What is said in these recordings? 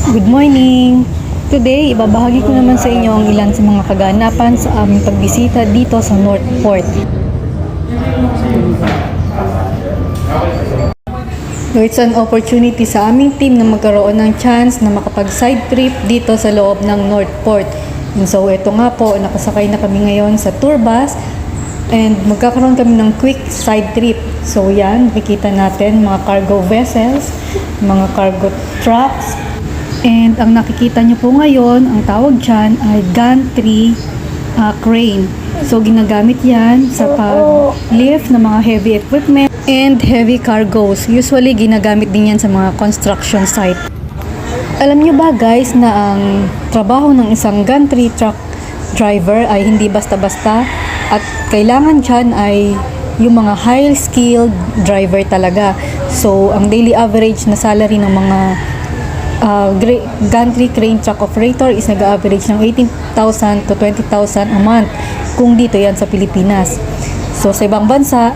Good morning! Today, ibabahagi ko naman sa inyo ang ilan sa mga kaganapan sa aming pagbisita dito sa Northport. So, it's an opportunity sa aming team na magkaroon ng chance na makapag-side trip dito sa loob ng Northport. And so, ito nga po, nakasakay na kami ngayon sa tour bus and magkakaroon kami ng quick side trip. So, yan, makikita natin mga cargo vessels, mga cargo trucks, and ang nakikita nyo po ngayon, ang tawag dyan ay gantry crane. So, ginagamit yan sa pag-lift ng mga heavy equipment and heavy cargoes. Usually, ginagamit din yan sa mga construction site. Alam nyo ba guys na ang trabaho ng isang gantry truck driver ay hindi basta-basta at kailangan dyan ay yung mga high-skilled driver talaga. So, ang daily average na salary ng mga gantry crane truck operator is nag-average ng 18,000 to 20,000 a month kung dito yan sa Pilipinas. So sa ibang bansa,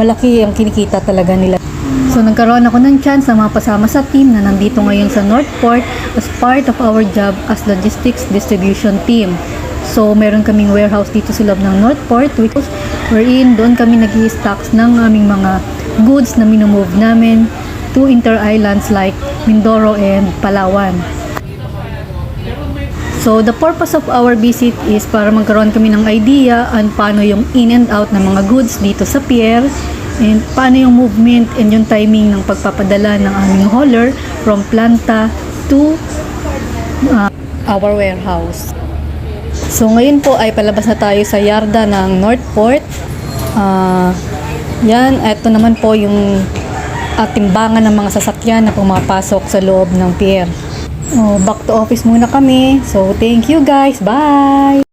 malaki ang kinikita talaga nila. So nagkaroon ako ng chance na mapasama sa team na nandito ngayon sa Northport as part of our job as logistics distribution team. So meron kaming warehouse dito sa loob ng Northport wherein doon kami nag-i-stocks ng aming mga goods na minumove namin to inter-islands like Mindoro and Palawan. So, the purpose of our visit is para magkaroon kami ng idea on paano yung in and out ng mga goods dito sa pier and paano yung movement and yung timing ng pagpapadala ng aming hauler from planta to our warehouse. So, ngayon po ay palabas na tayo sa yarda ng Northport. Yan, ito naman po yung at timbangan ng mga sasakyan na pumapasok sa loob ng pier. Back to office muna kami. So, thank you guys. Bye!